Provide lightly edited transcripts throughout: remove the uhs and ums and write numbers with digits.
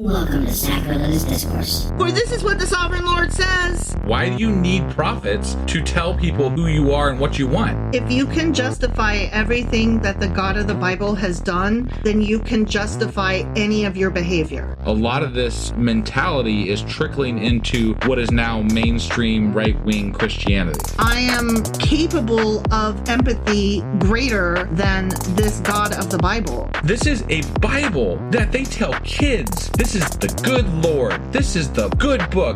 Welcome to Sacrilegious Discourse. For this is what the Sovereign Lord says. Why do you need prophets to tell people who you are and what you want? If you can justify everything that the God of the Bible has done, then you can justify any of your behavior. A lot of this mentality is trickling into what is now mainstream right-wing Christianity. I am capable of empathy greater than this God of the Bible. This is a Bible that they tell kids. This is the good Lord. This is the good book.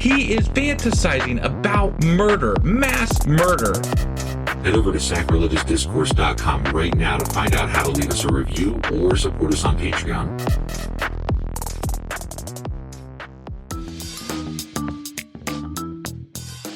He is fantasizing about murder, mass murder. Head over to sacrilegiousdiscourse.com right now to find out how to leave us a review or support us on Patreon.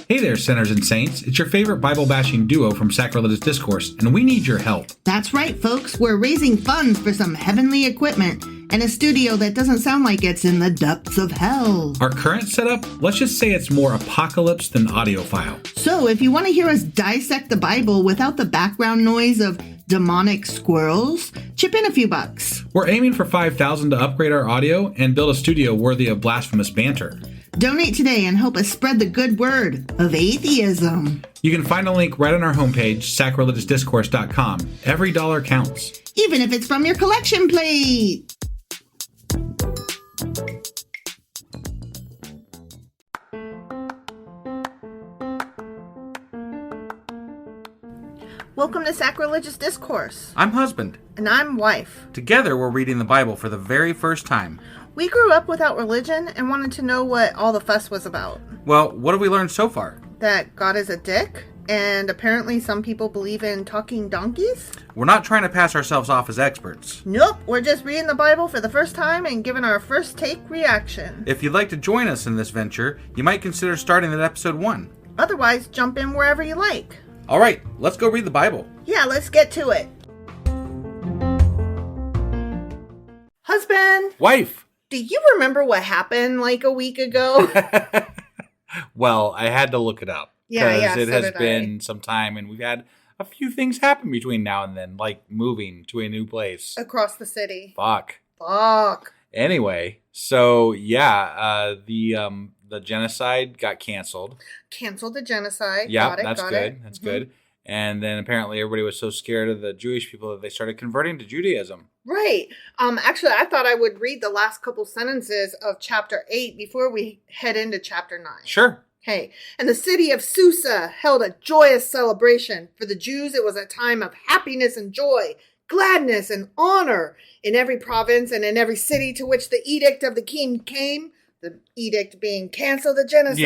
Hey there, sinners and saints. It's your favorite Bible-bashing duo from Sacrilegious Discourse, and we need your help. That's right, folks. We're raising funds for some heavenly equipment and a studio that doesn't sound like it's in the depths of hell. Our current setup, let's just say it's more apocalypse than audiophile. So if you want to hear us dissect the Bible without the background noise of demonic squirrels, chip in a few bucks. We're aiming for $5,000 to upgrade our audio and build a studio worthy of blasphemous banter. Donate today and help us spread the good word of atheism. You can find a link right on our homepage, sacrilegiousdiscourse.com. Every dollar counts. Even if it's from your collection plate. Welcome to Sacrilegious Discourse. I'm husband. And I'm wife. Together, we're reading the Bible for the very first time. We grew up without religion and wanted to know what all the fuss was about. Well, what have we learned so far? That God is a dick, and apparently some people believe in talking donkeys? We're not trying to pass ourselves off as experts. Nope, we're just reading the Bible for the first time and giving our first take reaction. If you'd like to join us in this venture, you might consider starting at episode 1. Otherwise, jump in wherever you like. All right, let's go read the Bible. Yeah, let's get to it. Husband! Wife! Do you remember what happened like a week ago? Well, I had to look it up. Yeah, it so has did been some time, and we've had a few things happen between now and then, like moving to a new place. Across the city. Fuck. Anyway, so yeah, the genocide got canceled. Canceled the genocide. Yeah, Got good. it. That's good. And then apparently everybody was so scared of the Jewish people that they started converting to Judaism. Right. Actually, I thought I would read the last couple sentences of chapter 8 before we head into chapter 9. Sure. Okay. And the city of Susa held a joyous celebration. For the Jews, it was a time of happiness and joy, gladness and honor. In every province and in every city to which the edict of the king came, the edict being cancel the genocide.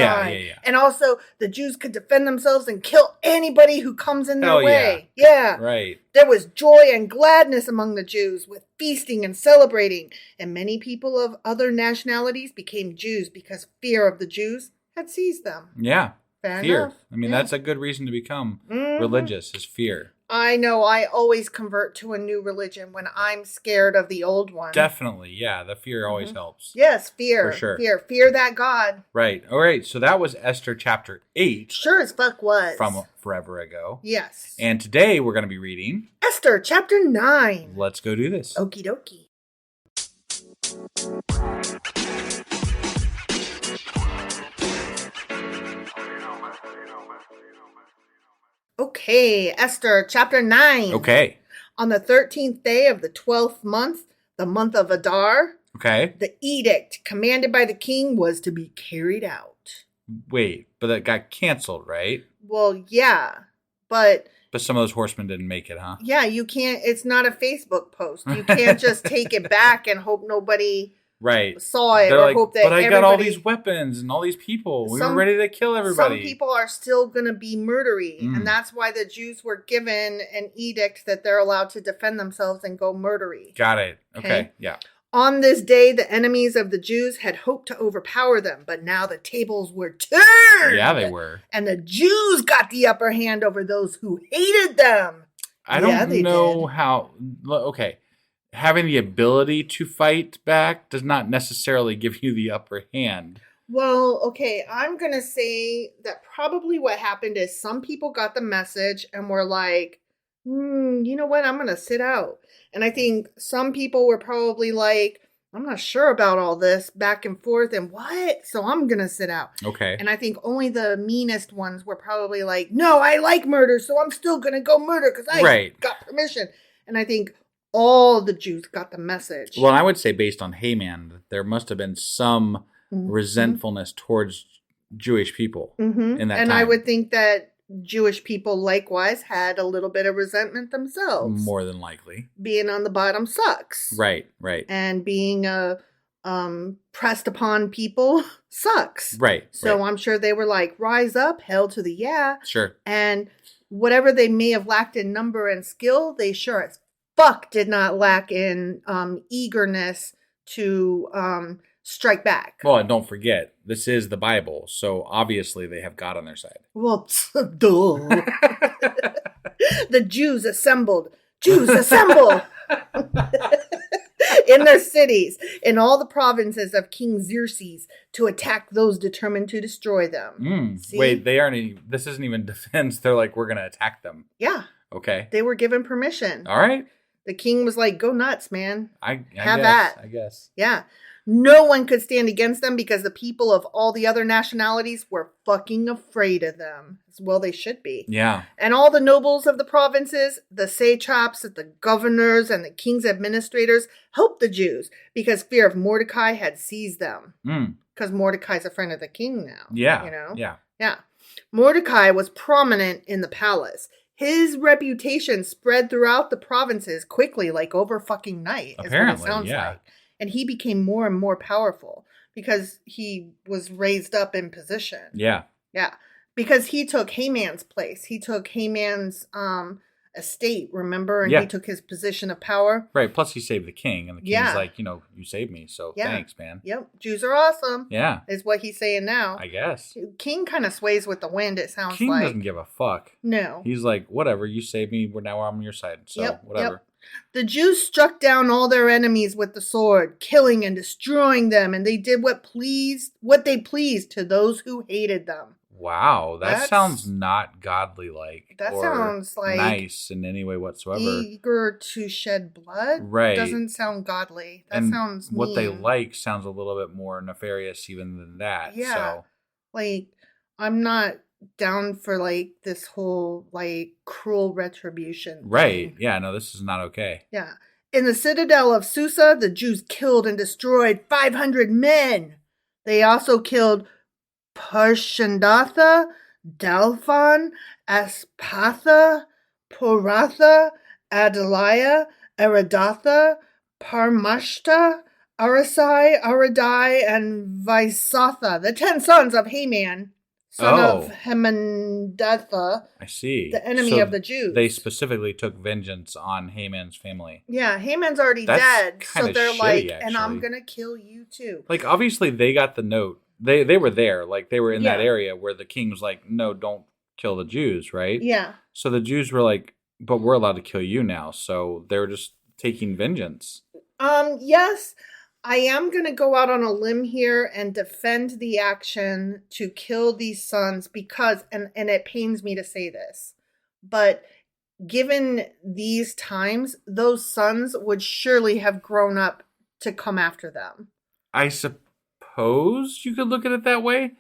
Yeah. And also the Jews could defend themselves and kill anybody who comes in their Hell way. Yeah. Right. There was joy and gladness among the Jews with feasting and celebrating. And many people of other nationalities became Jews because fear of the Jews had seized them. Yeah. Fair fear. enough. I mean, that's a good reason to become religious, is fear. I know. I always convert to a new religion when I'm scared of the old one. Definitely. Yeah. The fear always helps. Yes, fear. For sure. Fear that God. Right. All right. So that was Esther chapter 8. Sure as fuck was. From forever ago. Yes. And today we're going to be reading Esther chapter 9. Let's go do this. Okie dokie. Okay, Esther chapter 9. Okay. On the 13th day of the 12th month, the month of Adar, Okay. the edict commanded by the king was to be carried out. Wait, but that got canceled, right? Well, yeah, but some of those horsemen didn't make it, huh? yeah, you can't, it's not a Facebook post. You can't just take it back and hope nobody Right. saw it. They're Or like, hope that but I got all everybody- these weapons and all these people. We Some- were ready to kill everybody. Some people are still going to be murdery. Mm. And that's why the Jews were given an edict that they're allowed to defend themselves and go murdery. Got it. Okay. Okay. Yeah. On this day, the enemies of the Jews had hoped to overpower them, but now the tables were turned. Yeah, they were. And the Jews got the upper hand over those who hated them. I Yeah, don't they know did. how. Okay. Having the ability to fight back does not necessarily give you the upper hand. Well, okay, I'm going to say that probably what happened is some people got the message and were like, you know what, I'm going to sit out. And I think some people were probably like, I'm not sure about all this back and forth and what, so I'm going to sit out. Okay. And I think only the meanest ones were probably like, no, I like murder, so I'm still going to go murder because I got permission. And I think all the Jews got the message. Well, I would say based on Haman, there must have been some resentfulness towards Jewish people in that time. And I would think that Jewish people likewise had a little bit of resentment themselves. More than likely. Being on the bottom sucks. Right. And being pressed upon people sucks. Right. So I'm sure they were like, rise up, hell to the yeah. Sure. And whatever they may have lacked in number and skill, they sure as fuck did not lack in eagerness to strike back. Well, and don't forget, this is the Bible, so obviously they have God on their side. Well, duh. The Jews assembled. Jews assemble! In their cities, in all the provinces of King Xerxes, to attack those determined to destroy them. Wait, this isn't even defense. They're like, we're going to attack them. Yeah. Okay. They were given permission. All right. The king was like, go nuts, man. I Have guess, that. I guess. Yeah. No one could stand against them because the people of all the other nationalities were fucking afraid of them. Well, they should be. Yeah. And all the nobles of the provinces, the satraps, the governors, and the king's administrators helped the Jews because fear of Mordecai had seized them. Because Mordecai's a friend of the king now. Yeah. You know? Yeah. Mordecai was prominent in the palace. His reputation spread throughout the provinces quickly, like over fucking night. Apparently, is what it sounds yeah. like. And he became more and more powerful because he was raised up in position. Yeah. Yeah. Because he took Haman's place. He took Haman's estate, remember? And he took his position of power. Right. Plus he saved the king. And the king's like, you saved me. So thanks, man. Yep. Jews are awesome. Yeah. Is what he's saying now. I guess. King kind of sways with the wind, it sounds King like. doesn't give a fuck. No. He's like, whatever, you saved me. Now I'm on your side. So whatever. Yep. The Jews struck down all their enemies with the sword, killing and destroying them, and they did what they pleased to those who hated them. Wow, that sounds not godly like. That or sounds like nice in any way whatsoever. Eager to shed blood? Right. Doesn't sound godly. That and sounds mean. What they like sounds a little bit more nefarious even than that. Yeah. So. Like, I'm not down for like this whole like cruel retribution Right. thing. Yeah, no, this is not okay. Yeah. In the citadel of Susa, the Jews killed and destroyed 500 men. They also killed Parshandatha, Dalphon, Aspatha, Poratha, Adaliah, Aradatha, Parmashta, Arasai, Aradai, and Vaisatha, the 10 sons of Haman, son of Hamandatha, I see. the enemy of the Jews. They specifically took vengeance on Haman's family. Yeah, Haman's already That's dead, so kinda they're shitty, like, actually. and I'm going to kill you too. Like, obviously, they got the note. They were there. Like, they were in that area where the king was like, no, don't kill the Jews, right? Yeah. So the Jews were like, but we're allowed to kill you now. So they were just taking vengeance. Yes, I am going to go out on a limb here and defend the action to kill these sons because, and it pains me to say this, but given these times, those sons would surely have grown up to come after them. I suppose you could look at it that way,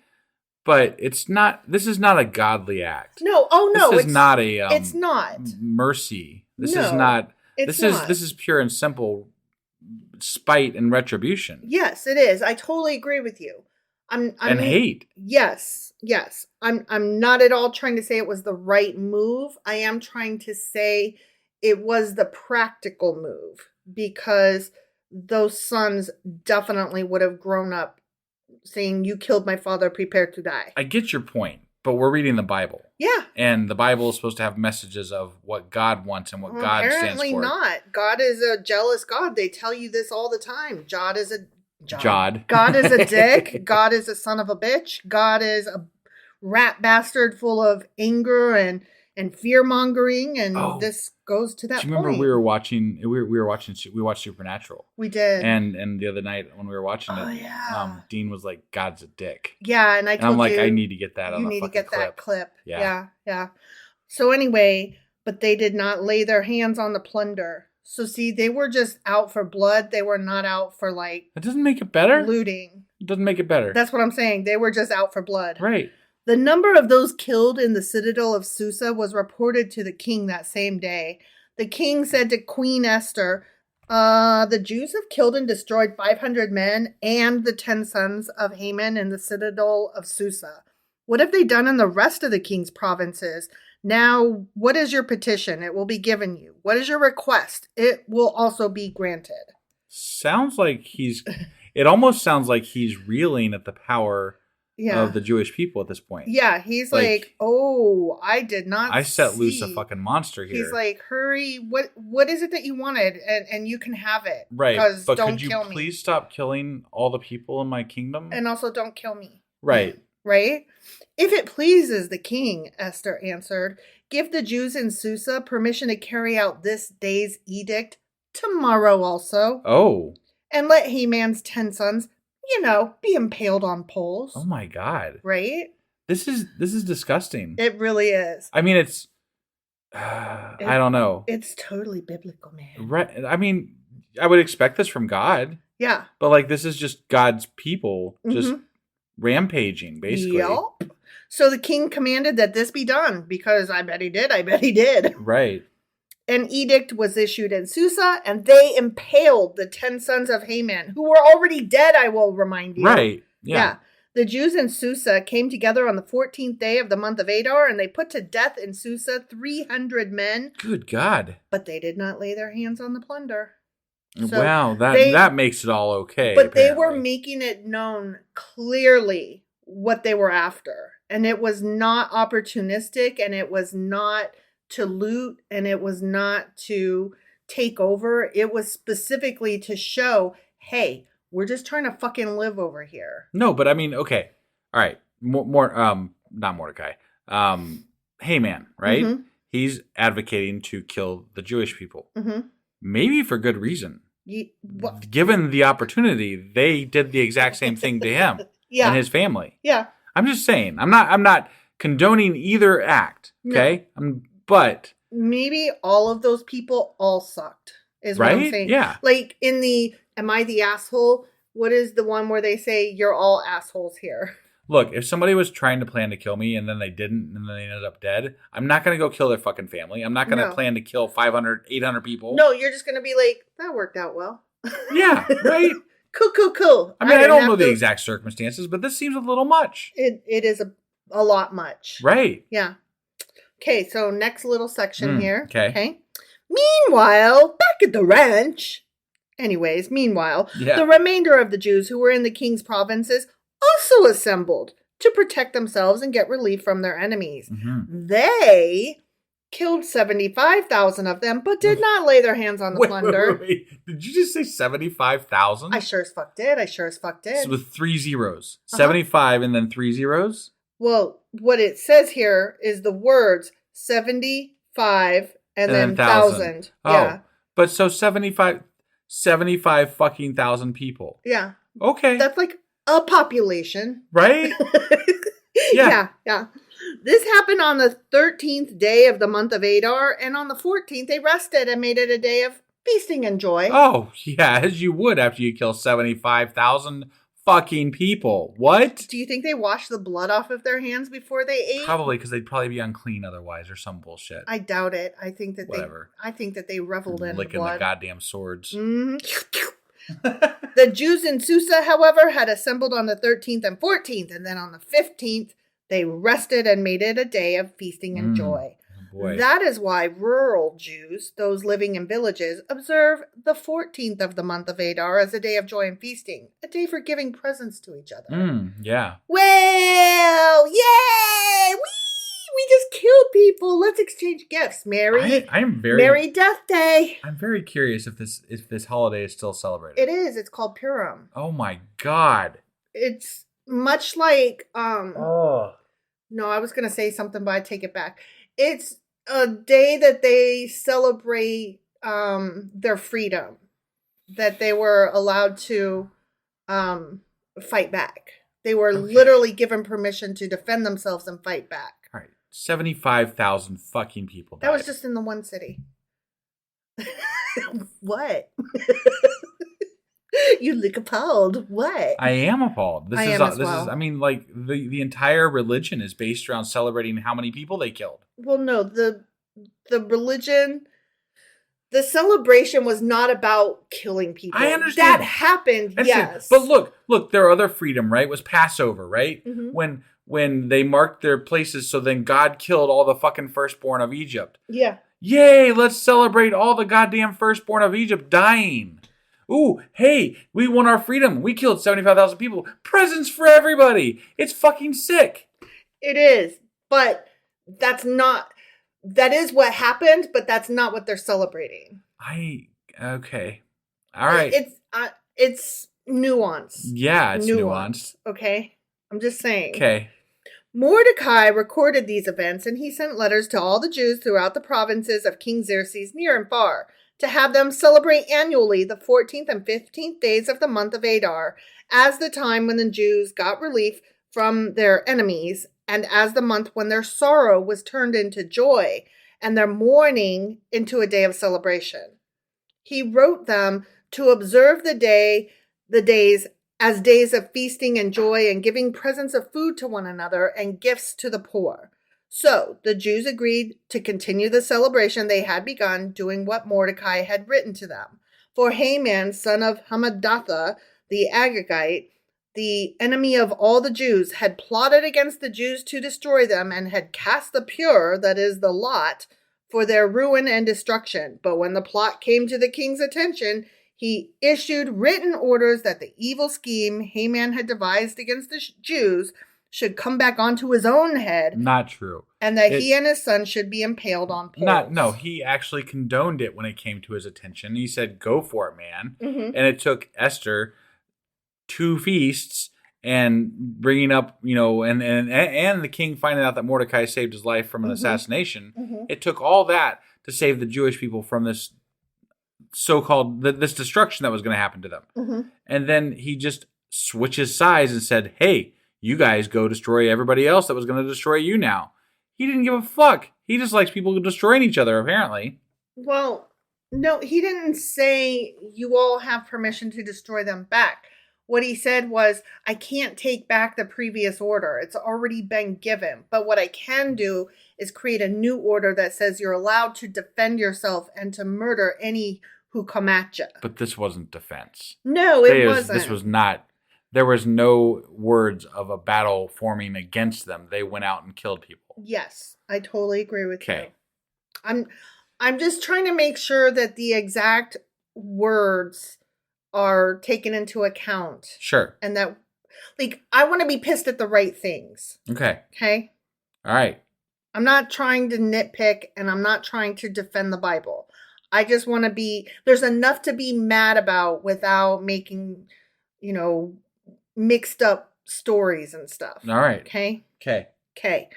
but it's not. This is not a godly act. No, this is not a. It's not mercy. This No, is not. It's this not. is this is pure and simple spite and retribution. Yes, it is. I totally agree with you. And hate. Yes. I'm not at all trying to say it was the right move. I am trying to say it was the practical move because those sons definitely would have grown up saying, "You killed my father, prepare to die." I get your point, but we're reading the Bible. Yeah. And the Bible is supposed to have messages of what God wants and what God stands for. Apparently not. God is a jealous God. They tell you this all the time. God is a dick. God is a son of a bitch. God is a rat bastard full of anger and fear mongering. And this goes to that Do you remember point. we watched Supernatural. We did. And the other night when we were watching it, yeah. Dean was like, God's a dick. Yeah, and I'm like, I need to get that on the You need to fucking get that clip. Yeah. Yeah. So anyway, but they did not lay their hands on the plunder. So see, they were just out for blood. They were not out for like That doesn't make it better. looting. It doesn't make it better. That's what I'm saying. They were just out for blood. Right. The number of those killed in the citadel of Susa was reported to the king that same day. The king said to Queen Esther, the Jews have killed and destroyed 500 men and the 10 sons of Haman in the citadel of Susa. What have they done in the rest of the king's provinces? Now, what is your petition? It will be given you. What is your request? It will also be granted. Sounds like it almost sounds like he's reeling at the power of the Jewish people at this point. Yeah, he's like, oh, I did not I set loose a fucking monster here. He's like, hurry, what is it that you wanted? And you can have it. Right, but don't could you kill me. please stop killing all the people in my kingdom? And also don't kill me. Right. Right? If it pleases the king, Esther answered, give the Jews in Susa permission to carry out this day's edict tomorrow also. Oh. And let Haman's 10 sons, be impaled on poles. Oh my God. Right? This is disgusting. It really is. I mean, it's I don't know. It's totally biblical, man. Right. I mean, I would expect this from God. Yeah. But like this is just God's people just rampaging, basically. Yep. So the king commanded that this be done because I bet he did. Right. An edict was issued in Susa, and they impaled the 10 sons of Haman, who were already dead, I will remind you. Right. Yeah. The Jews in Susa came together on the 14th day of the month of Adar, and they put to death in Susa 300 men. Good God. But they did not lay their hands on the plunder. So wow, that makes it all okay. But apparently. they were making it known clearly what they were after. And it was not opportunistic, and it was not to loot, and it was not to take over. It was specifically to show, hey, we're just trying to fucking live over here. No, but I mean, okay. All right. More not Mordecai. Haman, right? Mm-hmm. He's advocating to kill the Jewish people. Mm-hmm. Maybe for good reason. Given the opportunity, they did the exact same thing to him and his family. Yeah. I'm just saying. I'm not condoning either act, okay? No. But maybe all of those people all sucked, is what I'm saying. Yeah. Like in the Am I the Asshole? What is the one where they say you're all assholes here? Look, if somebody was trying to plan to kill me and then they didn't and then they ended up dead, I'm not going to go kill their fucking family. I'm not going to plan to kill 500, 800 people. No, you're just going to be like, that worked out well. Yeah, right? Cool. I mean, I don't know the exact circumstances, but this seems a little much. It is a lot much. Right. Yeah. Okay, so next little section here. Okay. Meanwhile, back at the ranch. Anyways, the remainder of the Jews who were in the king's provinces also assembled to protect themselves and get relief from their enemies. Mm-hmm. They killed 75,000 of them, but did not lay their hands on the plunder. Wait. Did you just say 75,000? I sure as fuck did. So with 3 zeros. 75 and then 3 zeros? Well, what it says here is the words 75 and then 1,000. Oh, yeah. But so 75 fucking thousand people. Yeah. Okay. That's like a population. Right? Yeah. This happened on the 13th day of the month of Adar, and on the 14th they rested and made it a day of feasting and joy. Oh, yeah, as you would after you kill 75,000 fucking people. What? Do you think they washed the blood off of their hands before they ate? Probably, because they'd probably be unclean otherwise or some bullshit. I doubt it. I think that they reveled in licking blood. the goddamn swords. Mm-hmm. The Jews in Susa, however, had assembled on the 13th and 14th, and then on the 15th, they rested and made it a day of feasting and joy. Boy. That is why rural Jews, those living in villages, observe the 14th of the month of Adar as a day of joy and feasting, a day for giving presents to each other. Yeah. Well, yay! We just killed people. Let's exchange gifts. Merry Death Day. I'm very curious if this holiday is still celebrated. It is. It's called Purim. Oh my God. It's much like No, I was gonna say something, but I take it back. It's a day that they celebrate their freedom, that they were allowed to fight back. They were literally given permission to defend themselves and fight back. All right, 75,000 fucking people died. That was just in the one city. What? You look appalled. What? I am appalled. I am as well. I mean, like, the entire religion is based around celebrating how many people they killed. Well, no, the religion, the celebration was not about killing people. I understand. That happened, yes. But look, their other freedom, right, was Passover, right? Mm-hmm. When they marked their places, so then God killed all the fucking firstborn of Egypt. Yeah. Yay, let's celebrate all the goddamn firstborn of Egypt dying. Ooh, hey, we won our freedom. We killed 75,000 people. Presents for everybody. It's fucking sick. It is, but that is what happened, but that's not what they're celebrating. Okay. All right. It's nuanced. Yeah, it's nuanced. Okay? I'm just saying. Okay. Mordecai recorded these events, and he sent letters to all the Jews throughout the provinces of King Xerxes, near and far, to have them celebrate annually the 14th and 15th days of the month of Adar, as the time when the Jews got relief from their enemies, and as the month when their sorrow was turned into joy, and their mourning into a day of celebration. He wrote them to observe the days as days of feasting and joy, and giving presents of food to one another and gifts to the poor. So the Jews agreed to continue the celebration they had begun, doing what Mordecai had written to them. For Haman, son of Hammedatha, the Agagite, the enemy of all the Jews, had plotted against the Jews to destroy them, and had cast the pur, that is, the lot, for their ruin and destruction. But when the plot came to the king's attention, he issued written orders that the evil scheme Haman had devised against the Jews should come back onto his own head. Not true. And that he and his son should be impaled on poles. No, he actually condoned it when it came to his attention. He said, go for it, man. Mm-hmm. And it took Esther 2 feasts and bringing up, and the king finding out that Mordecai saved his life from an assassination. Mm-hmm. It took all that to save the Jewish people from this so-called, this destruction that was going to happen to them. Mm-hmm. And then he just switches sides and said, hey, you guys go destroy everybody else that was going to destroy you now. He didn't give a fuck. He just likes people destroying each other, apparently. Well, no, he didn't say you all have permission to destroy them back. What he said was, I can't take back the previous order. It's already been given. But what I can do is create a new order that says you're allowed to defend yourself and to murder any who come at you. But this wasn't defense. No, it wasn't. This was not. There was no words of a battle forming against them. They went out and killed people. Yes, I totally agree with you. Okay. I'm just trying to make sure that the exact words are taken into account. Sure. And that, I want to be pissed at the right things. Okay. Okay? All right. I'm not trying to nitpick, and I'm not trying to defend the Bible. I just want to there's enough to be mad about without making, mixed up stories and stuff. All right. Okay? Okay.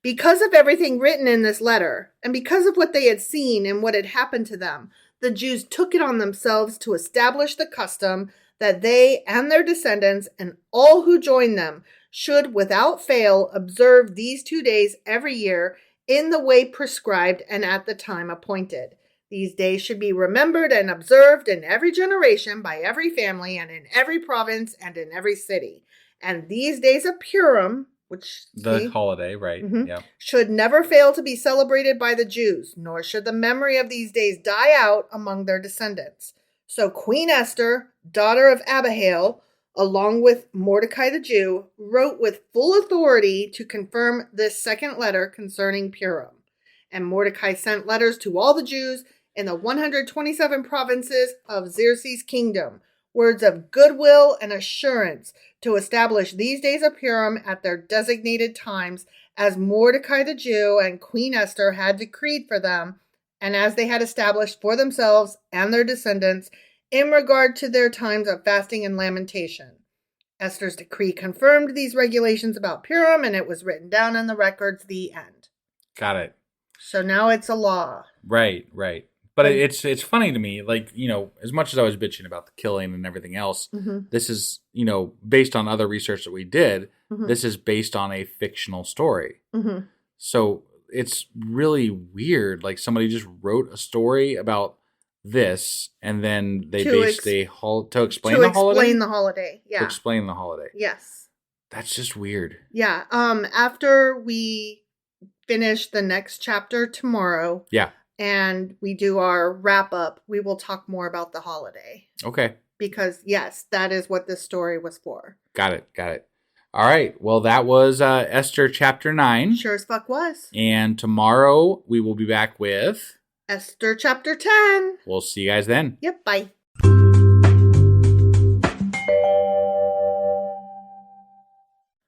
Because of everything written in this letter, and because of what they had seen and what had happened to them, the Jews took it on themselves to establish the custom that they and their descendants and all who join them should without fail observe these 2 days every year in the way prescribed and at the time appointed. These days should be remembered and observed in every generation by every family and in every province and in every city. And these days of Purim, holiday, right? Mm-hmm, yeah, should never fail to be celebrated by the Jews, nor should the memory of these days die out among their descendants. So Queen Esther, daughter of Abihail, along with Mordecai the Jew, wrote with full authority to confirm this second letter concerning Purim. And Mordecai sent letters to all the Jews in the 127 provinces of Xerxes' kingdom, words of goodwill and assurance to establish these days of Purim at their designated times, as Mordecai the Jew and Queen Esther had decreed for them, and as they had established for themselves and their descendants in regard to their times of fasting and lamentation. Esther's decree confirmed these regulations about Purim, and it was written down in the records. The end. Got it. So now it's a law. Right. But it's funny to me, as much as I was bitching about the killing and everything else, mm-hmm. This is, based on other research that we did, mm-hmm. this is based on a fictional story. Mm-hmm. So it's really weird. Like somebody just wrote a story about this, and then they To based to explain the holiday? To explain the holiday, yeah. To explain the holiday. Yes. That's just weird. Yeah. After we finish the next chapter tomorrow. Yeah. And we do our wrap up, we will talk more about the holiday. Okay. Because, yes, that is what this story was for. Got it. All right. Well, that was Esther Chapter 9. Sure as fuck was. And tomorrow we will be back with Esther Chapter 10. We'll see you guys then. Yep. Bye.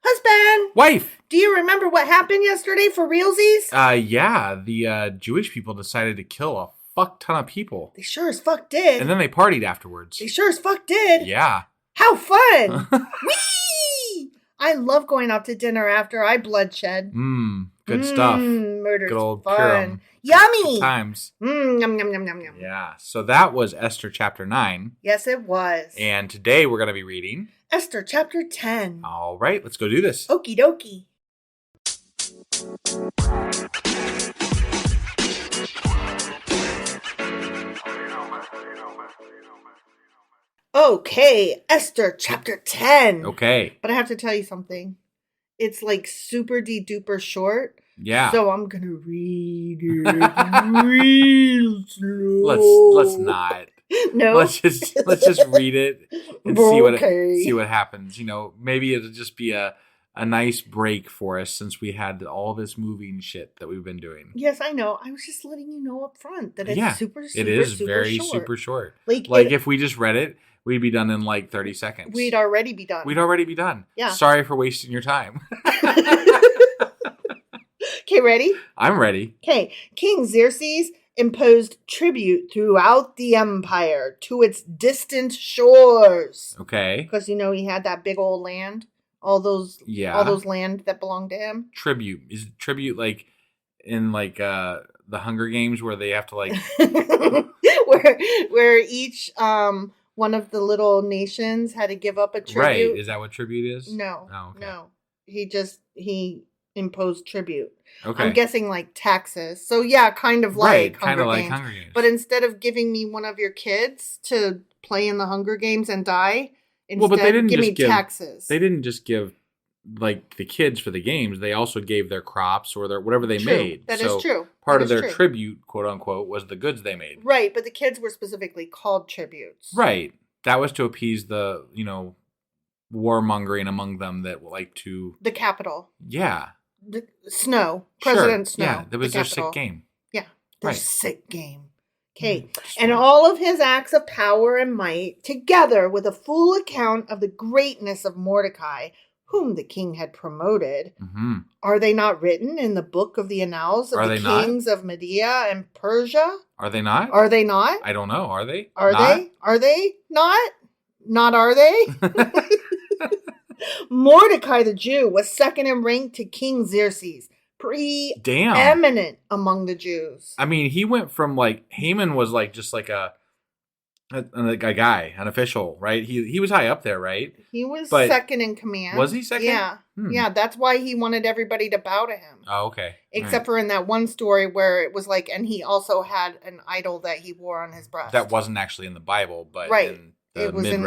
Husband! Wife! Do you remember what happened yesterday for realsies? Yeah. The Jewish people decided to kill a fuck ton of people. They sure as fuck did. And then they partied afterwards. They sure as fuck did. Yeah. How fun! Whee! I love going out to dinner after I bloodshed. Good stuff. Murder's good old fun. Purim. Yummy! Good times. Yum, yum, yum, yum, yum. Yeah. So that was Esther Chapter 9. Yes, it was. And today we're going to be reading Esther Chapter 10. All right. Let's go do this. Okie dokie. Okay, Esther Chapter 10. Okay. But I have to tell you something. It's like super duper short. Yeah. So I'm going to read it real slow. Let's not. No. Let's just read it and see what happens. You know, maybe it'll just be a nice break for us since we had all this moving shit that we've been doing. Yes, I know. I was just letting you know up front that it's super it is super very short. super short. Like if we just read it, we'd be done in like 30 seconds. We'd already be done. Yeah. Sorry for wasting your time. Okay, ready? I'm ready. Okay. King Xerxes imposed tribute throughout the empire to its distant shores. Okay. Because, he had that big old land. All those land that belonged to him. Tribute. Is tribute like in like the Hunger Games where they have to like where each one of the little nations had to give up a tribute. Right. Is that what tribute is? No. Oh, okay. No. He imposed tribute. Okay. I'm guessing like taxes. So yeah, kind of like Hunger Games. But instead of giving me one of your kids to play in the Hunger Games and die, instead give me taxes. They didn't just give like the kids for the games. They also gave their crops or their whatever they made. That is true. Part of their tribute, quote unquote, was the goods they made. Right, but the kids were specifically called tributes. Right. That was to appease the, warmongering among them that like to... The capital. Yeah. Snow. President Snow. Yeah, that was their sick game. Yeah, their sick game. Okay, and all of his acts of power and might, together with a full account of the greatness of Mordecai, whom the king had promoted, are they not written in the book of the annals of the kings of Media and Persia? Are they not? Are they not? I don't know. Are they? Are they? Are they not? Not are they? Mordecai the Jew was second in rank to King Xerxes, preeminent among the Jews. I mean, he went from like Haman was like just like a guy, an official, right? He was high up there, right? He was second in command. Was he second? Yeah. Yeah, that's why he wanted everybody to bow to him. Oh, okay. Except for in that one story where it was like, and he also had an idol that he wore on his breast. That wasn't actually in the Bible, but it was in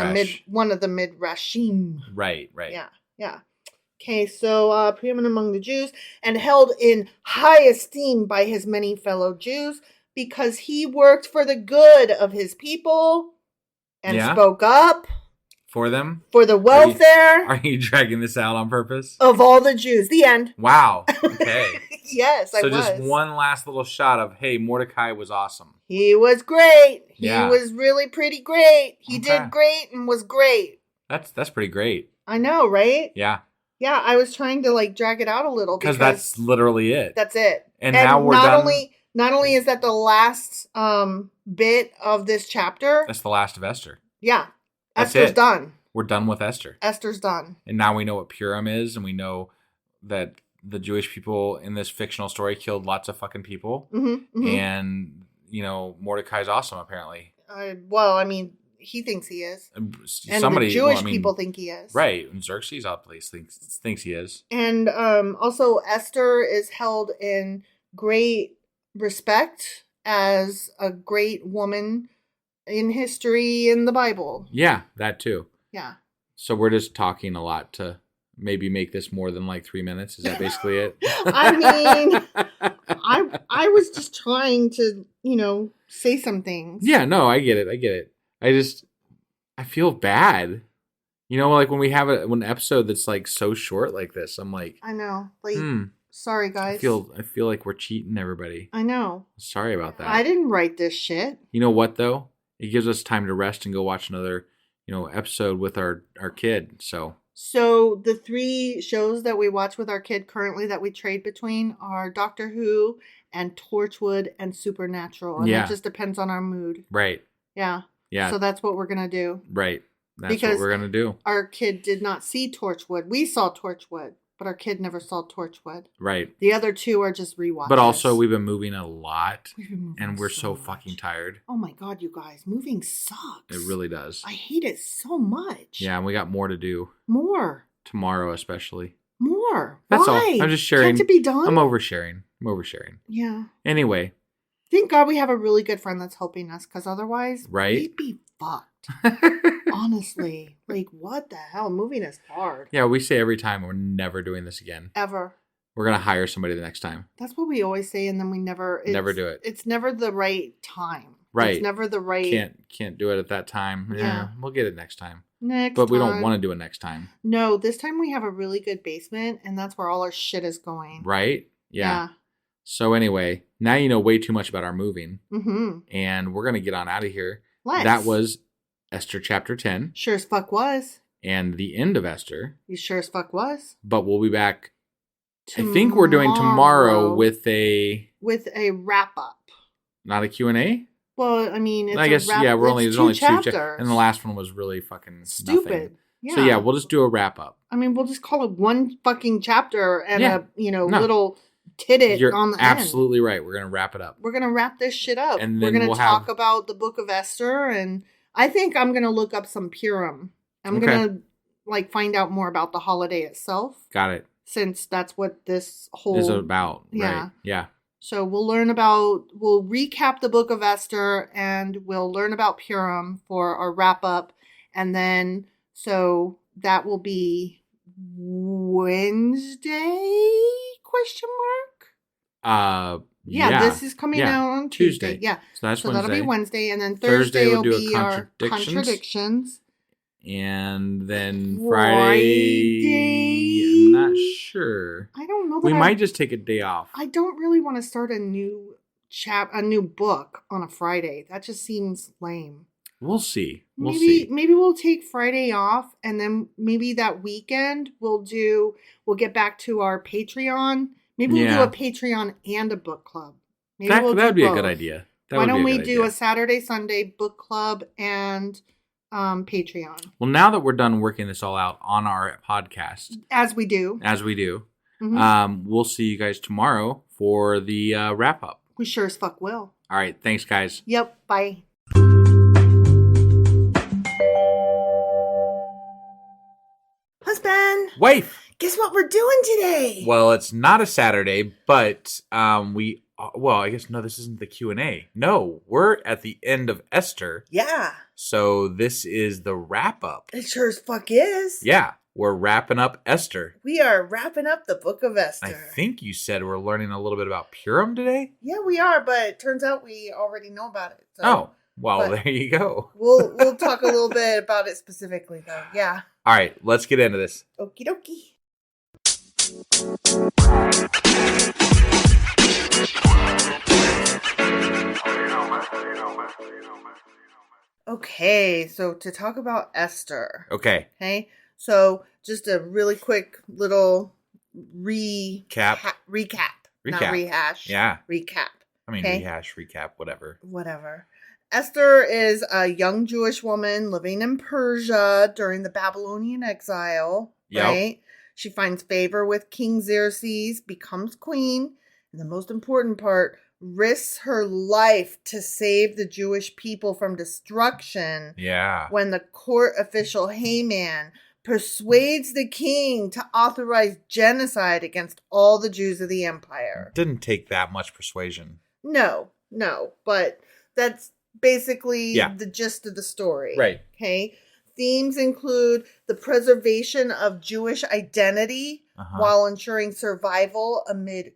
one of the midrashim. Right. Yeah. Okay, so preeminent among the Jews and held in high esteem by his many fellow Jews because he worked for the good of his people and spoke up for them, for the welfare. Are you dragging this out on purpose? Of all the Jews. The end. Wow. Okay. Yes, I was. So just one last little shot of, hey, Mordecai was awesome. He was great. He was really pretty great. He did great and was great. That's pretty great. I know, right? Yeah. Yeah, I was trying to like drag it out a little because that's literally it. That's it. And now we're done. Not only is that the last bit of this chapter. That's the last of Esther. Yeah. Esther's done. We're done with Esther. Esther's done. And now we know what Purim is, and we know that the Jewish people in this fictional story killed lots of fucking people. And, Mordecai's awesome, apparently. Well, I mean, he thinks he is. And the Jewish people think he is. Right. And Xerxes, obviously, thinks he is. And also, Esther is held in great respect as a great woman in history in the Bible. Yeah, that too. Yeah. So we're just talking a lot to maybe make this more than like 3 minutes. Is that basically it? I mean, I was just trying to, say some things. Yeah, no, I get it. I feel bad. Like when we have an episode that's like so short like this, I'm like, I know. Like, sorry guys. I feel like we're cheating everybody. I know. Sorry about that. I didn't write this shit. You know what though? It gives us time to rest and go watch another, episode with our kid. So the 3 shows that we watch with our kid currently that we trade between are Doctor Who and Torchwood and Supernatural. And it just depends on our mood. Right. Yeah. Yeah. So that's what we're going to do. Right. That's what we're going to do. Our kid did not see Torchwood. We saw Torchwood, but our kid never saw Torchwood. Right. The other 2 are just rewatches. But also, we've been moving a lot. And we're so much. Fucking tired. Oh my God, you guys. Moving sucks. It really does. I hate it so much. Yeah, and we got more to do. More. Tomorrow, especially. More. That's Why? all. I'm just sharing. Can't it be done? I'm oversharing. Yeah. Anyway. Thank God we have a really good friend that's helping us, because otherwise, we'd be fucked. Honestly. Like, what the hell? Moving is hard. Yeah, we say every time we're never doing this again. Ever. We're going to hire somebody the next time. That's what we always say, and then we never do it. It's never the right time. Right. It's never the right... Can't do it at that time. Yeah. We'll get it next time. But we don't want to do it next time. No, this time we have a really good basement, and that's where all our shit is going. Right? Yeah. So anyway, now you know way too much about our moving. Mm-hmm. And we're going to get on out of here. Let's. That was Esther Chapter 10. Sure as fuck was. And the end of Esther. You sure as fuck was. But we'll be back. Tomorrow. I think we're doing tomorrow with a wrap-up. Not a Q&A? Well, I mean, it's I guess, there's only 2 chapters. And the last one was really fucking stupid. Nothing. Yeah. So we'll just do a wrap-up. I mean, we'll just call it one fucking chapter and little tidbit on the end. You're absolutely right. We're going to wrap it up. We're going to wrap this shit up. And then we're going to talk about the book of Esther, and I think I'm going to look up some Purim. I'm going to find out more about the holiday itself. Got it. Since that's what this whole is about. Yeah. Right. Yeah. So we'll recap the book of Esther, and we'll learn about Purim for our wrap up. And then, so that will be Wednesday? ? This is coming out on Tuesday. Yeah. So that's Wednesday. That'll be Wednesday. And then Thursday will be our Contradictions. And then Friday, I'm not sure. I don't know. We might just take a day off. I don't really want to start a new book on a Friday. That just seems lame. We'll see. Maybe we'll take Friday off, and then maybe that weekend we'll get back to our Patreon. Maybe we'll do a Patreon and a book club. Maybe that'd be a good idea. Why don't we do a Saturday, Sunday book club and Patreon? Well, now that we're done working this all out on our podcast, as we do, mm-hmm. We'll see you guys tomorrow for the wrap up. We sure as fuck will. All right, thanks, guys. Yep, bye. Husband, wife, guess what we're doing today? Well, it's not a Saturday, but I guess this isn't the Q&A. No, we're at the end of Esther. Yeah. So this is the wrap up. It sure as fuck is. Yeah, we're wrapping up Esther. We are wrapping up the book of Esther. I think you said we're learning a little bit about Purim today? Yeah, we are, but it turns out we already know about it. So. Well, there you go. We'll talk a little bit about it specifically, though. Yeah. All right, let's get into this. Okie dokie. Okay, so to talk about Esther. Okay. So just a really quick little recap. Not rehash. Yeah. Recap. I mean, rehash, recap, whatever. Esther is a young Jewish woman living in Persia during the Babylonian exile, right? She finds favor with King Xerxes, becomes queen, and the most important part, risks her life to save the Jewish people from destruction. Yeah. When the court official Haman persuades the king to authorize genocide against all the Jews of the empire. Didn't take that much persuasion. No, but that's basically Yeah. the gist of the story. Right. Okay. Themes include the preservation of Jewish identity while ensuring survival amid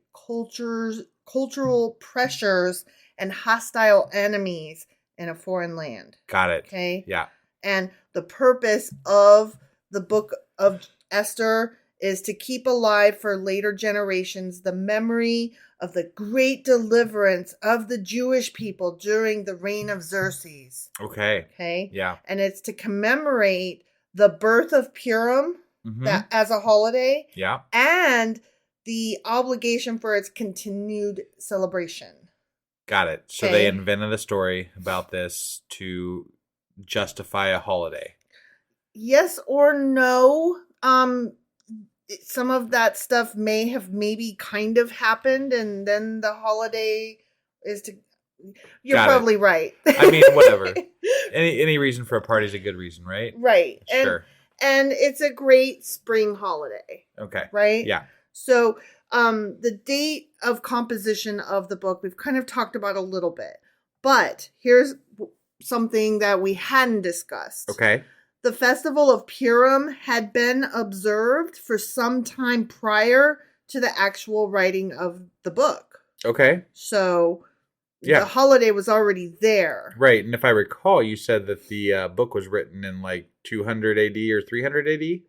cultural pressures and hostile enemies in a foreign land. Got it. Okay. Yeah. And the purpose of the book of Esther is to keep alive for later generations the memory of the great deliverance of the Jewish people during the reign of Xerxes. Okay. Okay. Yeah. And it's to commemorate the birth of Purim that as a holiday. Yeah. And the obligation for its continued celebration. Got it. So they invented a story about this to justify a holiday. Yes or no. Some of that stuff may have maybe kind of happened, and then the holiday is to. You're Got probably it. right. I mean, whatever. Any reason for a party is a good reason, right? Right. Sure. And it's a great spring holiday. Okay. Right? Yeah. So, the date of composition of the book, we've kind of talked about a little bit. But here's something that we hadn't discussed. Okay. The festival of Purim had been observed for some time prior to the actual writing of the book. Okay. So, yeah, the holiday was already there. Right. And if I recall, you said that the book was written in like 200 AD or 300 AD?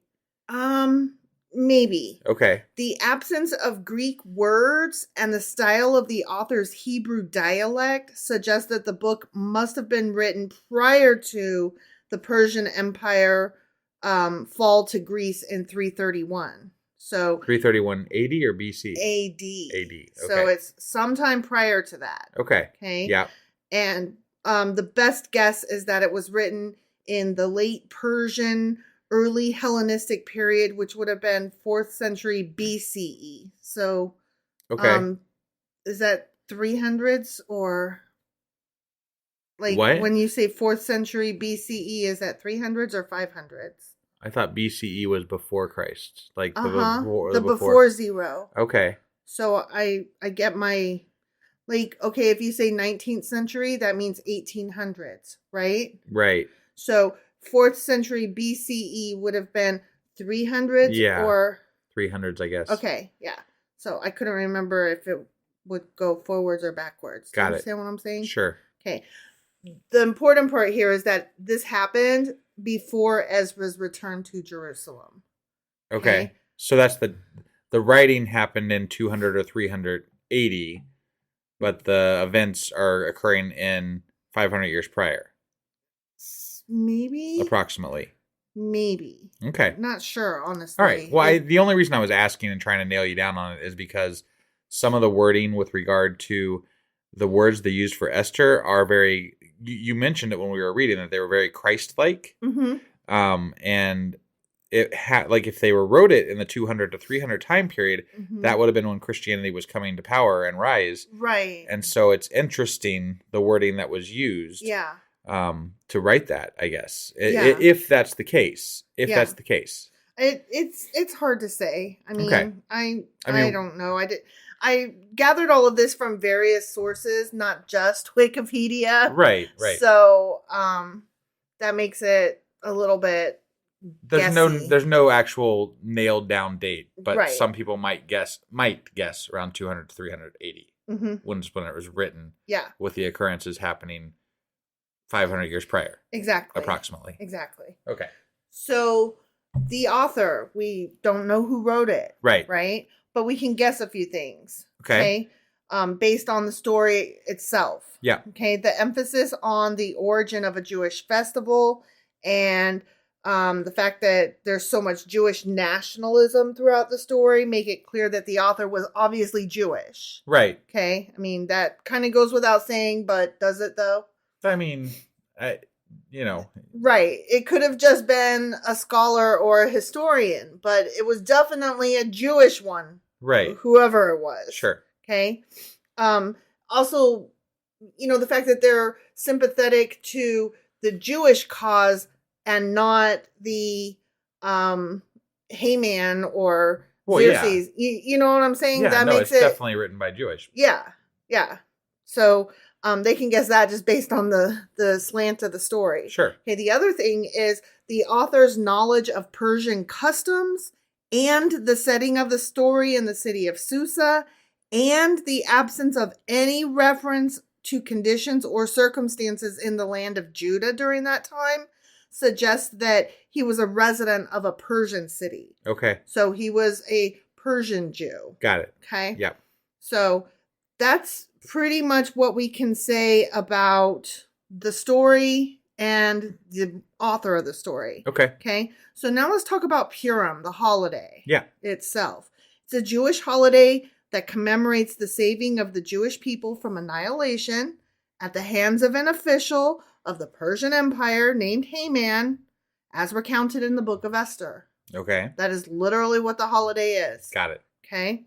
Maybe. Okay. The absence of Greek words and the style of the author's Hebrew dialect suggest that the book must have been written prior to the Persian Empire fall to Greece in 331. So 331 AD or BC? AD. AD. Okay. So it's sometime prior to that. Okay. Okay. Yeah. And the best guess is that it was written in the late Persian, early Hellenistic period, which would have been 4th century BCE. So, okay. Is that 300s or like what? When you say 4th century BCE, is that 300s or 500s? I thought BCE was before Christ, like the before zero. Okay. So I get my okay, if you say 19th century, that means 1800s, right? Right. So 4th century BCE would have been 300s or 300s, I guess. Okay, yeah. So I couldn't remember if it would go forwards or backwards. Do you understand what I'm saying? Sure. Okay. The important part here is that this happened before Ezra's return to Jerusalem. Okay. So that's the writing happened in 200 or 380, but the events are occurring in 500 years prior. Maybe. Approximately. Maybe. Okay. Not sure, honestly. All right. Well, the only reason I was asking and trying to nail you down on it is because some of the wording with regard to the words they used for Esther are very. You mentioned it when we were reading that they were very Christ-like. Mm-hmm. And it had if they wrote it in the 200 to 300 time period, that would have been when Christianity was coming to power and rise. Right. And so it's interesting the wording that was used. Yeah. To write that, I guess, if that's the case. That's the case. It's hard to say. I mean, okay. I don't know. I gathered all of this from various sources, not just Wikipedia. Right. So, that makes it a little bit guessy. There's no actual nailed down date, but some people might guess around 200 to 380 when it was written. Yeah. With the occurrences happening 500 years prior. Exactly. Approximately. Exactly. Okay. So the author, we don't know who wrote it. Right. Right. But we can guess a few things. Okay. Based on the story itself. Yeah. Okay. The emphasis on the origin of a Jewish festival and the fact that there's so much Jewish nationalism throughout the story make it clear that the author was obviously Jewish. Right. Okay. I mean, that kind of goes without saying, but does it though? I mean, Right. It could have just been a scholar or a historian, but it was definitely a Jewish one. Right. Whoever it was. Sure. Okay. Also, the fact that they're sympathetic to the Jewish cause and not the Haman or Xerxes. Yeah. You know what I'm saying? Yeah, that makes it's definitely written by Jewish. Yeah. Yeah. So They can guess that just based on the slant of the story. Sure. Okay, the other thing is the author's knowledge of Persian customs and the setting of the story in the city of Susa and the absence of any reference to conditions or circumstances in the land of Judah during that time suggests that he was a resident of a Persian city. Okay. So he was a Persian Jew. Got it. Okay. Yep. So that's pretty much what we can say about the story and the author of the story. Okay. Okay. So now let's talk about Purim, the holiday itself. It's a Jewish holiday that commemorates the saving of the Jewish people from annihilation at the hands of an official of the Persian Empire named Haman, as recounted in the book of Esther. Okay. That is literally what the holiday is. Got it. Okay.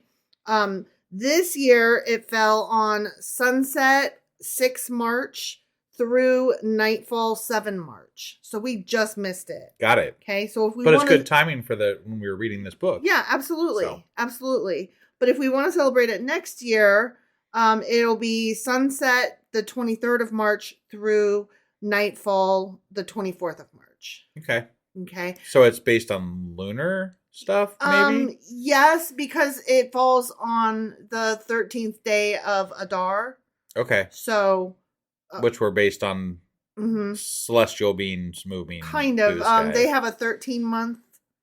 This year it fell on sunset 6 March through nightfall 7 March. So we just missed it. Got it. Okay. So if we But want it's good timing for when we were reading this book. Yeah, absolutely. So. Absolutely. But if we want to celebrate it next year, it'll be sunset the 23rd of March through nightfall the 24th of March. Okay. Okay. So it's based on lunar stuff, maybe? Yes, because it falls on the 13th day of Adar. Okay. So. Which were based on celestial beings moving. Kind through of. the sky. They have a 13-month.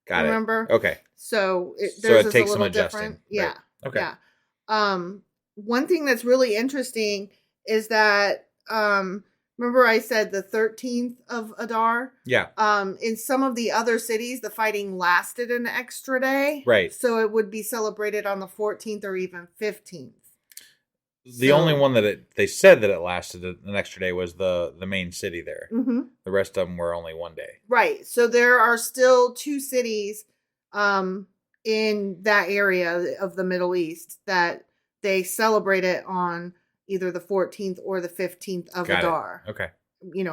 Got remember? it. Okay. So it is takes a some little adjusting. different. Yeah. Right. Okay. Yeah. One thing that's really interesting is that remember I said the 13th of Adar? Yeah. In some of the other cities, the fighting lasted an extra day. Right. So it would be celebrated on the 14th or even 15th. The only one that they said that it lasted an extra day was the main city there. Mm-hmm. The rest of them were only one day. Right. So there are still 2 cities in that area of the Middle East that they celebrate it on either the 14th or the 15th of Adar. Okay.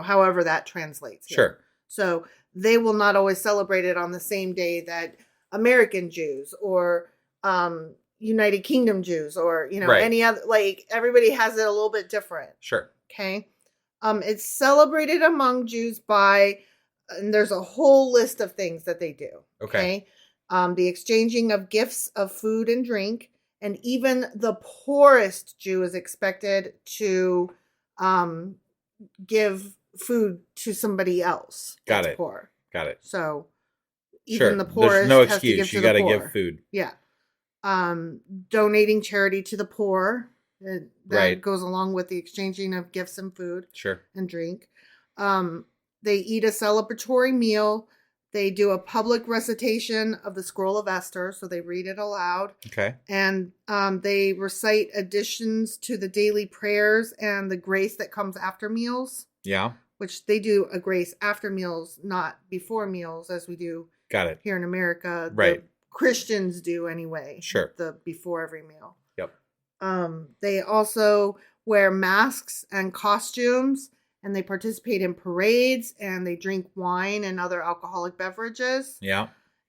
However that translates. Here. Sure. So they will not always celebrate it on the same day that American Jews or United Kingdom Jews or, right. any other, like everybody has it a little bit different. Sure. Okay. It's celebrated among Jews and there's a whole list of things that they do. Okay. The exchanging of gifts of food and drink, and even the poorest Jew is expected to give food to somebody else. Got it. Poor. Got it. So even the There's poorest no has to excuse. give to You the got to poor. give food. Yeah. Donating charity to the poor. That right. goes along with the exchanging of gifts and food. Sure. And drink. They eat a celebratory meal. They do a public recitation of the Scroll of Esther, so they read it aloud. Okay. And they recite additions to the daily prayers and the grace that comes after meals. Yeah. Which they do a grace after meals, not before meals, as we do Got it. here in America. Right. The Christians do anyway. Sure. The before every meal. Yep. They also wear masks and costumes, and they participate in parades, and they drink wine and other alcoholic beverages. Yeah.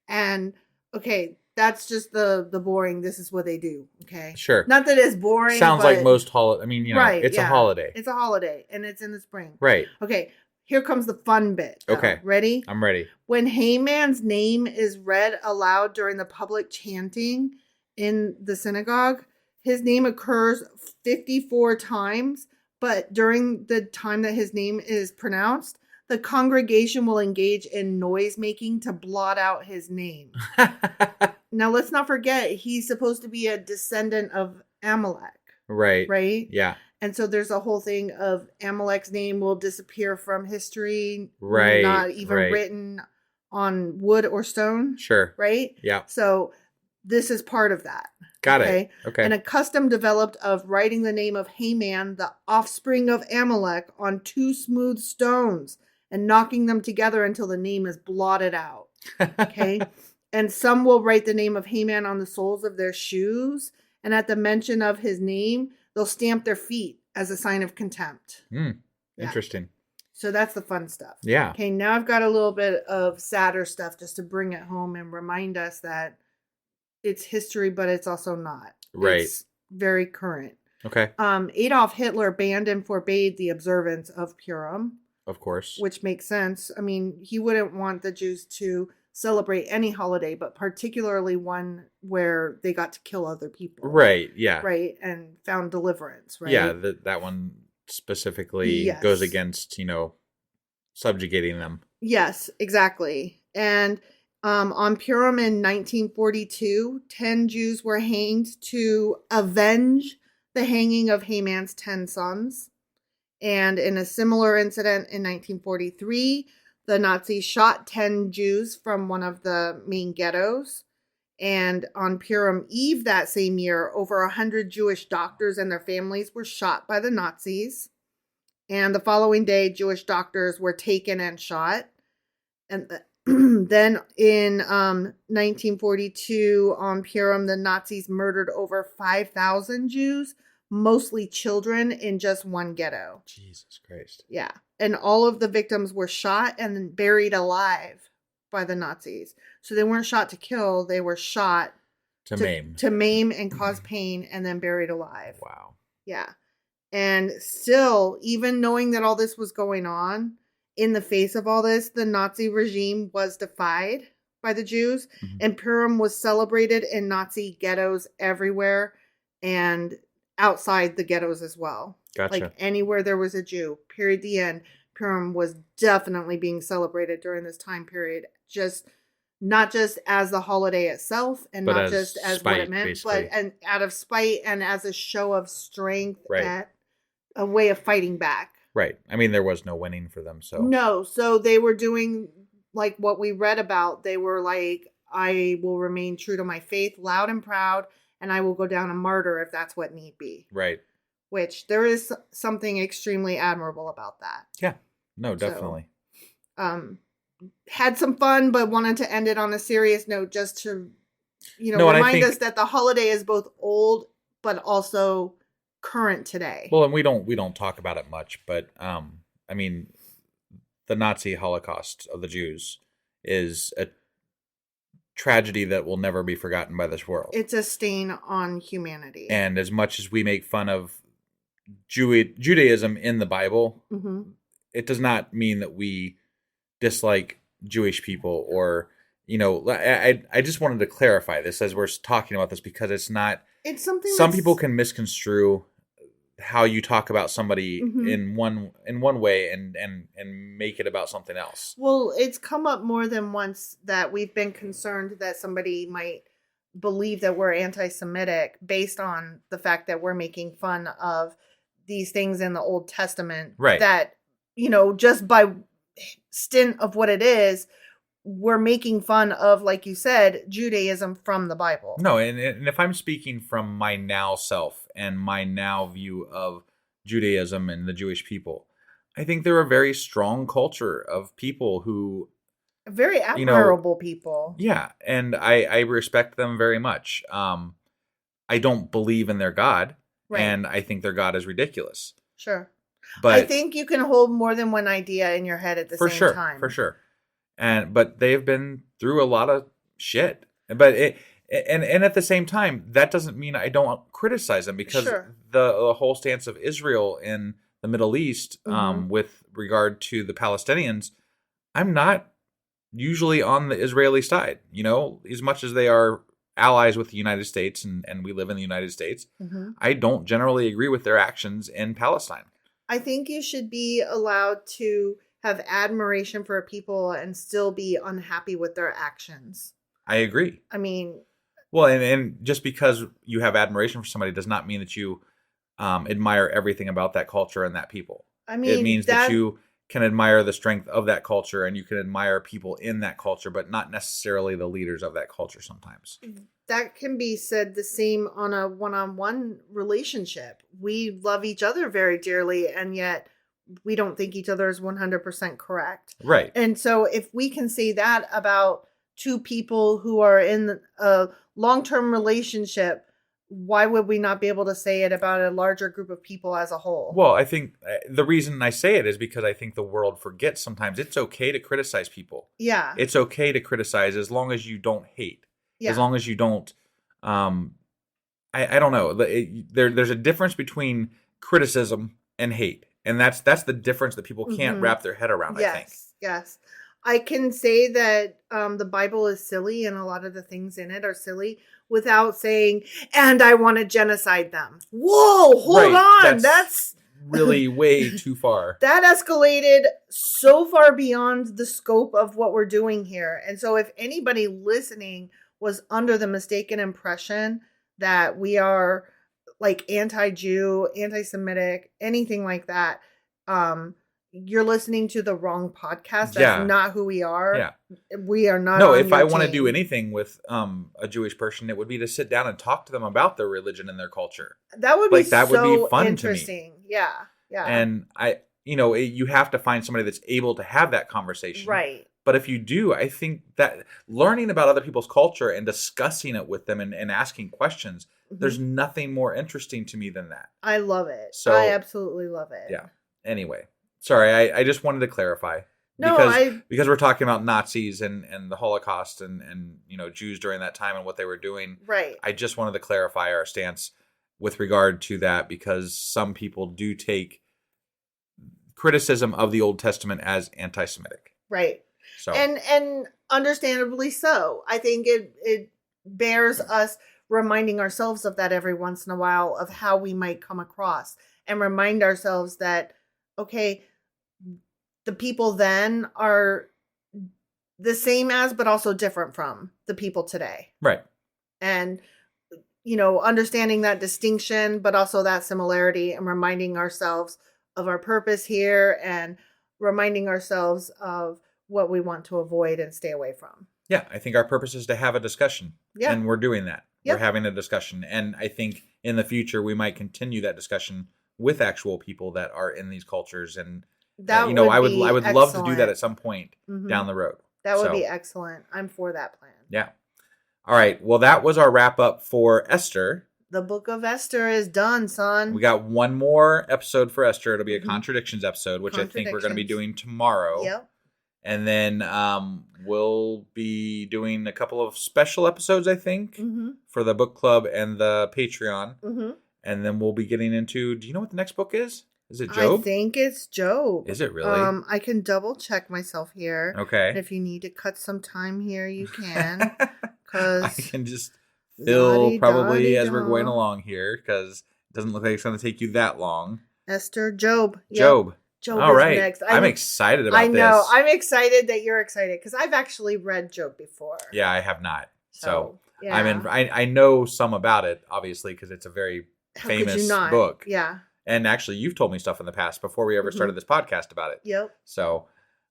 And okay, that's just the boring. This is what they do. Okay. Sure. Not that it's boring. Sounds but, like most holiday. I mean, right, it's a holiday. It's a holiday, and it's in the spring. Right. Okay. Here comes the fun bit. Okay. Ready? I'm ready. When Haman's name is read aloud during the public chanting in the synagogue, his name occurs 54 times, but during the time that his name is pronounced, the congregation will engage in noise making to blot out his name. Now, let's not forget, he's supposed to be a descendant of Amalek. Right. Right? Yeah. And so there's a whole thing of Amalek's name will disappear from history. Right. Not even written on wood or stone. Sure. Right? Yeah. So this is part of that. Got it. Okay. And a custom developed of writing the name of Haman, the offspring of Amalek, on 2 smooth stones and knocking them together until the name is blotted out. Okay. And some will write the name of Haman on the soles of their shoes. And at the mention of his name, they'll stamp their feet as a sign of contempt. Interesting. So that's the fun stuff. Yeah. Okay, now I've got a little bit of sadder stuff just to bring it home and remind us that it's history, but it's also not. Right. It's very current. Okay. Adolf Hitler banned and forbade the observance of Purim, Of course. which makes sense. I mean, he wouldn't want the Jews to celebrate any holiday, but particularly one where they got to kill other people. Right. Yeah. Right. And found deliverance. Right. Yeah. That one specifically goes against, subjugating them. Yes, exactly. And on Purim in 1942, 10 Jews were hanged to avenge the hanging of Haman's 10 sons. And in a similar incident in 1943, the Nazis shot 10 Jews from one of the main ghettos. And on Purim Eve that same year, over 100 Jewish doctors and their families were shot by the Nazis. And the following day, Jewish doctors were taken and shot. And then in 1942, on Purim, the Nazis murdered over 5,000 Jews, mostly children, in just one ghetto. Jesus Christ. Yeah. And all of the victims were shot and buried alive by the Nazis. So they weren't shot to kill, they were shot to maim. To maim and cause pain and then buried alive. Wow. Yeah. And still, even knowing that all this was going on, in the face of all this, the Nazi regime was defied by the Jews. Mm-hmm. And Purim was celebrated in Nazi ghettos everywhere and outside the ghettos as well. Gotcha. Like anywhere there was a Jew, period, the end. Purim was definitely being celebrated during this time period. Not just as the holiday itself and but not just as spite, what it meant, basically. but out of spite and as a show of strength, right. And a way of fighting back. Right. I mean, there was no winning for them, so. No, so they were doing like what we read about. They were like, I will remain true to my faith, loud and proud, and I will go down a martyr if that's what need be. Right. Which there is something extremely admirable about that. Yeah. No, definitely. So, had some fun, but wanted to end it on a serious note just to, remind us that the holiday is both old, but also current today. Well, and we don't talk about it much, but I mean, the Nazi Holocaust of the Jews is a tragedy that will never be forgotten by this world. It's a stain on humanity. And as much as we make fun of Judaism in the Bible, mm-hmm. It does not mean that we dislike Jewish people or, I just wanted to clarify this as we're talking about this because it's not. It's something. Some people can misconstrue how you talk about somebody mm-hmm. in one way and make it about something else. Well, it's come up more than once that we've been concerned that somebody might believe that we're anti-Semitic based on the fact that we're making fun of these things in the Old Testament. Right. That, just by stint of what it is, we're making fun of, like you said, Judaism from the Bible. No, and if I'm speaking from my now self and my now view of Judaism and the Jewish people, I think they're a very strong culture of people who... Very admirable people. Yeah, and I respect them very much. I don't believe in their God, right. And I think their God is ridiculous. Sure. But I think you can hold more than one idea in your head at the same time. For sure. But they've been through a lot of shit. But and at the same time, that doesn't mean I don't criticize them because sure. the whole stance of Israel in the Middle East, mm-hmm. With regard to the Palestinians, I'm not usually on the Israeli side. As much as they are allies with the United States and we live in the United States, mm-hmm. I don't generally agree with their actions in Palestine. I think you should be allowed to have admiration for people and still be unhappy with their actions. I agree. I mean... Well, and just because you have admiration for somebody does not mean that you admire everything about that culture and that people. I mean... It means that you can admire the strength of that culture and you can admire people in that culture, but not necessarily the leaders of that culture sometimes. That can be said the same on a one-on-one relationship. We love each other very dearly, and yet we don't think each other is 100% correct. Right. And so if we can say that about two people who are in a long-term relationship, why would we not be able to say it about a larger group of people as a whole? Well, I think the reason I say it is because I think the world forgets sometimes it's okay to criticize people. Yeah. It's okay to criticize as long as you don't hate. Yeah. As long as you don't, I I don't know. There's a difference between criticism and hate. And that's the difference that people can't wrap their head around, I think. Yes. I can say that the Bible is silly and a lot of the things in it are silly without saying, and I want to genocide them. Whoa, hold on. That's really way too far. That escalated so far beyond the scope of what we're doing here. And so if anybody listening was under the mistaken impression that we are like anti-Jew, anti-Semitic, anything like that, you're listening to the wrong podcast. That's not who we are. Yeah. We are not. No, if I want to do anything with a Jewish person, it would be to sit down and talk to them about their religion and their culture. That would be that would be fun interesting. To me. Yeah. Yeah. And you have to find somebody that's able to have that conversation. Right. But if you do, I think that learning about other people's culture and discussing it with them and asking questions, there's nothing more interesting to me than that. I love it. So, I absolutely love it. Yeah. Anyway, sorry, I just wanted to clarify. No, because we're talking about Nazis and the Holocaust and Jews during that time and what they were doing. Right. I just wanted to clarify our stance with regard to that, because some people do take criticism of the Old Testament as anti-Semitic. Right. So and understandably so. I think it bears us reminding ourselves of that every once in a while, of how we might come across, and remind ourselves that, okay, the people then are the same as, but also different from the people today. Right. And, understanding that distinction, but also that similarity, and reminding ourselves of our purpose here, and reminding ourselves of what we want to avoid and stay away from. Yeah, I think our purpose is to have a discussion. Yeah. And we're doing that. Yep. We're having a discussion. And I think in the future, we might continue that discussion with actual people that are in these cultures. And, that I would love to do that at some point down the road. That would be excellent. I'm for that plan. Yeah. All right. Well, that was our wrap up for Esther. The book of Esther is done, son. We got one more episode for Esther. It'll be a Contradictions episode, which I think we're going to be doing tomorrow. Yep. And then we'll be doing a couple of special episodes, I think, for the book club and the Patreon. Mm-hmm. And then we'll be getting into, do you know what the next book is? Is it Job? I think it's Job. Is it really? I can double check myself here. Okay. And if you need to cut some time here, you can. Cause I can just fill probably as we're going along here, because it doesn't look like it's going to take you that long. Esther, Job. Yep. Job. All right. Next. I'm excited about this. I know. I'm excited that you're excited, because I've actually read Job before. Yeah, I have not. So yeah. I know some about it, obviously, because it's a very famous book. Yeah. And actually, you've told me stuff in the past before we ever started this podcast about it. Yep. So,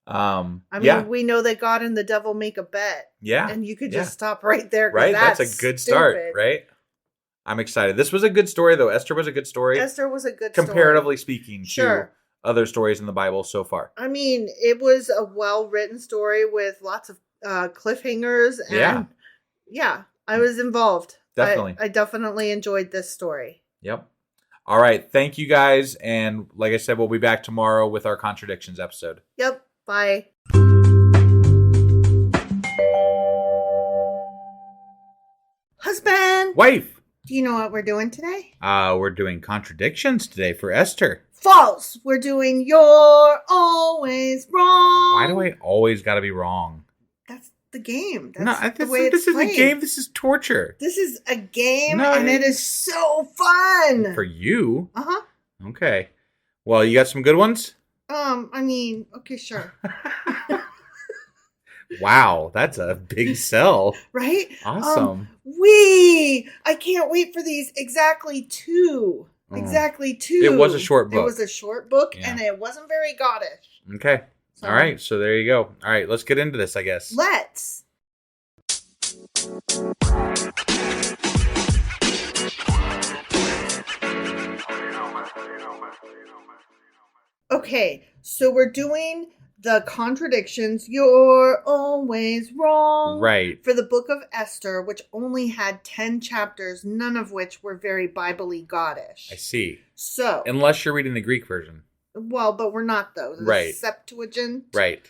we know that God and the devil make a bet. Yeah. And you could just stop right there. Right. That's a good start, right? I'm excited. This was a good story, though. Esther was a good story. Comparatively speaking to other stories in the Bible so far. I mean, it was a well-written story with lots of cliffhangers. And yeah, I was involved. Definitely. I definitely enjoyed this story. Yep. All right. Thank you, guys. And like I said, we'll be back tomorrow with our Contradictions episode. Yep. Bye. Husband. Wife. Do you know what we're doing today? We're doing Contradictions today for Esther. False. We're doing You're Always Wrong. Why do I always got to be wrong? That's the game. That's the way this is a game. This is torture. This is a game, and it is so fun. For you? Uh-huh. Okay. Well, you got some good ones? Okay, sure. Wow, that's a big sell. Right? Awesome. I can't wait for these. Exactly two. It was a short book. It was a short book, and it wasn't very Goddish. Okay. All right, so there you go. All right, let's get into this, I guess. Let's. Okay, so we're doing the Contradictions, You're Always Wrong. Right. For the book of Esther, which only had 10 chapters, none of which were very Bible-y Goddish. I see. So. Unless you're reading the Greek version. Well, but we're not, though. Right. Septuagint. Right.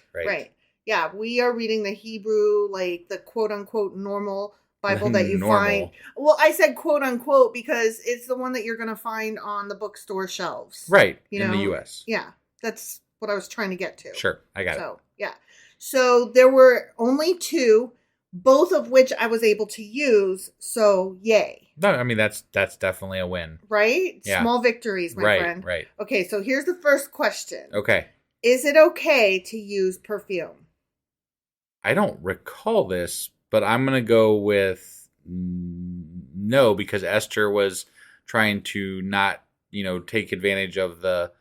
Yeah, we are reading the Hebrew, like the quote-unquote normal Bible that you Normal. find. Well, I said quote unquote because it's the one that you're going to find on the bookstore shelves. Right. You in know? the U.S. Yeah. That's what I was trying to get to. Sure. I got it. So, yeah. So there were only 2, both of which I was able to use. So, yay. No, I mean, that's definitely a win. Right? Yeah. Small victories, my friend. Right. Okay, so here's the first question. Okay. Is it okay to use perfume? I don't recall this, but I'm going to go with no, because Esther was trying to not, take advantage of the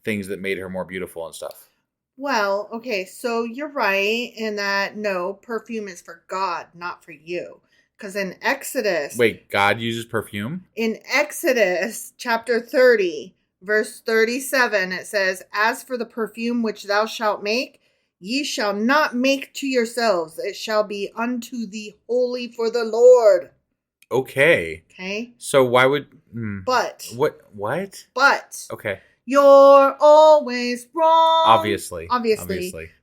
things that made her more beautiful and stuff. Well, okay, so you're right in that no, perfume is for God, not for you. Because in Exodus... Wait, God uses perfume? In Exodus chapter 30, verse 37, it says, As for the perfume which thou shalt make, ye shall not make to yourselves. It shall be unto thee holy for the Lord. Okay. Okay? So why would... But... What? But... Okay. You're always wrong. Obviously.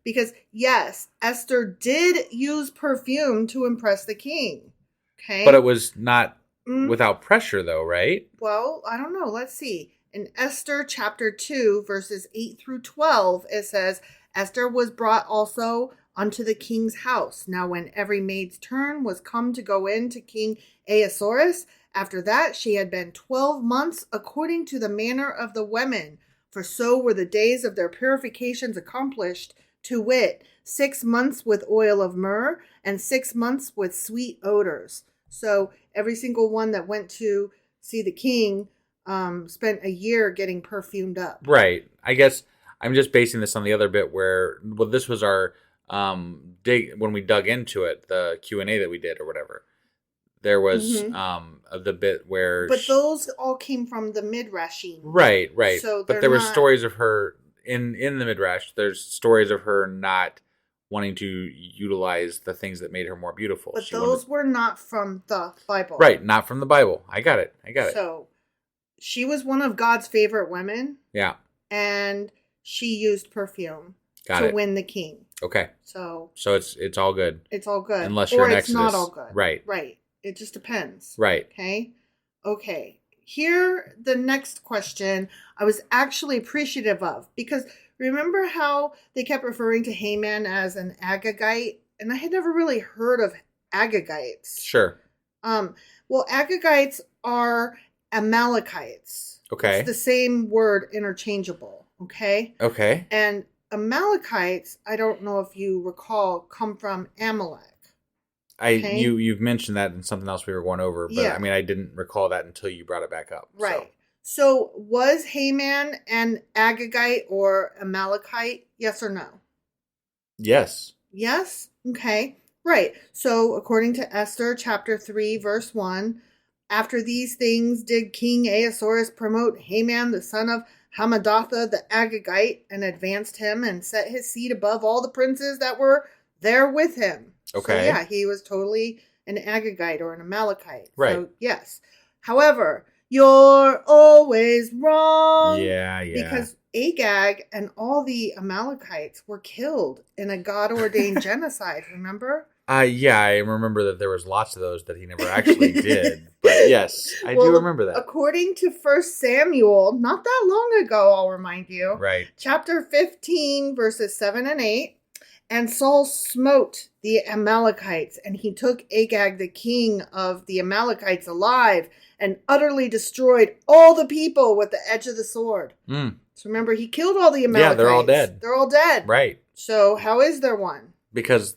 Because, yes, Esther did use perfume to impress the king. Okay? But it was not without pressure, though, right? Well, I don't know. Let's see. In Esther chapter 2, verses 8 through 12, it says, Esther was brought also unto the king's house. Now when every maid's turn was come to go in to King Ahasuerus, after that she had been 12 months according to the manner of the women, for so were the days of their purifications accomplished, to wit, 6 months with oil of myrrh, and 6 months with sweet odors. So every single one that went to see the king spent a year getting perfumed up. Right. I guess I'm just basing this on the other bit where, this was our when we dug into it, the Q&A that we did or whatever. There was the bit where... But those all came from the Midrashim. Right. So but there were stories of her, in the Midrash, there's stories of her not wanting to utilize the things that made her more beautiful. But those were not from the Bible. Right, not from the Bible. I got it. So, she was one of God's favorite women. Yeah. And she used perfume to win the king. Okay. So it's all good. It's all good. Unless you're in Exodus. Or it's not all good. Right. Right. It just depends. Right. Okay. Here, the next question I was actually appreciative of. Because remember how they kept referring to Haman as an Agagite? And I had never really heard of Agagites. Sure. Well, Agagites are Amalekites. Okay. It's the same word, interchangeable. Okay. And Amalekites, I don't know if you recall, come from Amalek. You've mentioned that in something else we were going over, but yeah. I mean, I didn't recall that until you brought it back up. Right. So was Haman an Agagite or Amalekite? Yes or no? Yes. Yes? Okay. Right. So according to Esther chapter 3, verse 1, after these things did King Ahasuerus promote Haman, the son of Hammedatha the Agagite, and advanced him and set his seat above all the princes that were there with him. Okay. So yeah, he was totally an Agagite or an Amalekite. Right. So yes. However, you're always wrong. Yeah. Because Agag and all the Amalekites were killed in a God-ordained genocide, remember? Yeah, I remember that there was lots of those that he never actually did. But yes, I do remember that. According to 1 Samuel, not that long ago, I'll remind you. Right. Chapter 15, verses 7 and 8. And Saul smote the Amalekites, and he took Agag, the king of the Amalekites, alive, and utterly destroyed all the people with the edge of the sword. So remember, he killed all the Amalekites. Yeah, they're all dead. They're all dead. Right. So how is there one? Because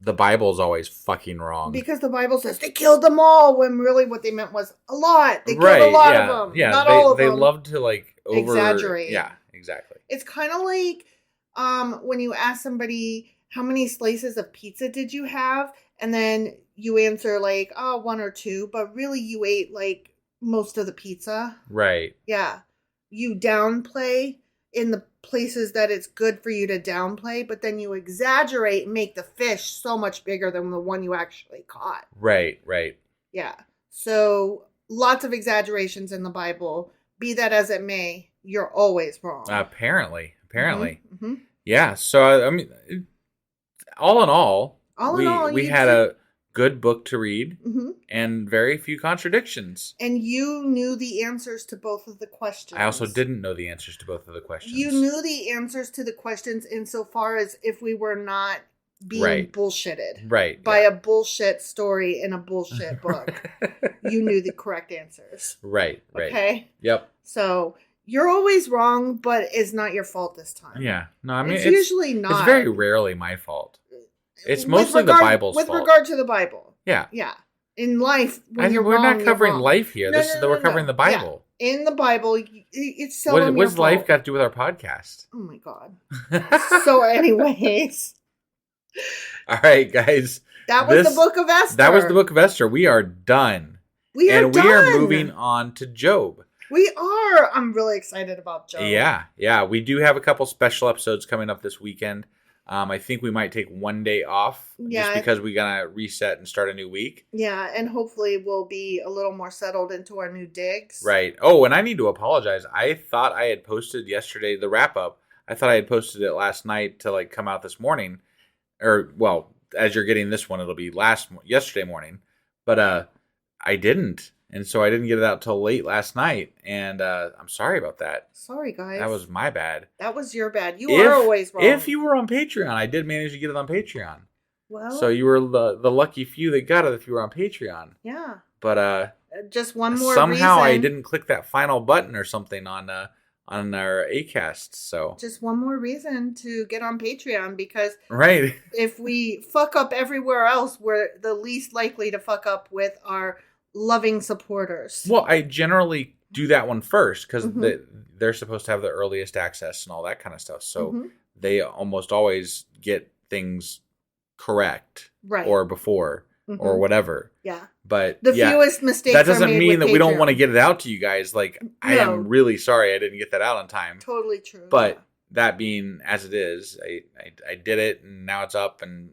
the Bible's always fucking wrong. Because the Bible says they killed them all, when really what they meant was a lot. They killed a lot of them. Yeah, not all of them. They love to exaggerate. Yeah, exactly. It's kind of like when you ask somebody, how many slices of pizza did you have? And then you answer like, 1 or 2, but really you ate like most of the pizza. Right. Yeah. You downplay in the places that it's good for you to downplay, but then you exaggerate and make the fish so much bigger than the one you actually caught. Right. Yeah. So lots of exaggerations in the Bible. Be that as it may, you're always wrong. Apparently. Mm-hmm. Yeah. So, I mean, all in all, we had a good book to read, and very few contradictions. And you knew the answers to both of the questions. I also didn't know the answers to both of the questions. You knew the answers to the questions insofar as if we were not being bullshitted by a bullshit story in a bullshit book. You knew the correct answers. Right. Okay? Yep. So you're always wrong, but it's not your fault this time. Yeah. No, I mean, it's usually not. It's very rarely my fault. It's mostly the Bible's fault. With regard to the Bible. Yeah. Yeah. In life, we're not covering life here. We're covering the Bible. Yeah. In the Bible, it's seldom What's life got to do with our podcast? Oh my God. So anyways. All right, guys. That was the book of Esther. That was the book of Esther. We are done. We are moving on to Job. We are. I'm really excited about Job. Yeah. We do have a couple special episodes coming up this weekend. I think we might take one day off just because we gotta reset and start a new week. Yeah, and hopefully we'll be a little more settled into our new digs. Right. Oh, and I need to apologize. I thought I had posted yesterday the wrap up. I thought I had posted it last night to come out this morning. Or, well, as you're getting this one, it'll be yesterday morning. But I didn't. And so I didn't get it out till late last night. And I'm sorry about that. Sorry, guys. That was my bad. That was your bad. You are always wrong. If you were on Patreon, I did manage to get it on Patreon. Well. So you were the lucky few that got it if you were on Patreon. Yeah. But just one more somehow reason. I didn't click that final button or something on our Acast. So just one more reason to get on Patreon, because if we fuck up everywhere else, we're the least likely to fuck up with our loving supporters. Well, I generally do that one first because they're supposed to have the earliest access and all that kind of stuff. So they almost always get things correct or before or whatever. Yeah. But the fewest mistakes. That doesn't are made mean that with we don't Patreon. want to get it out to you guys. I am really sorry I didn't get that out on time. Totally true. But that being as it is, I did it and now it's up and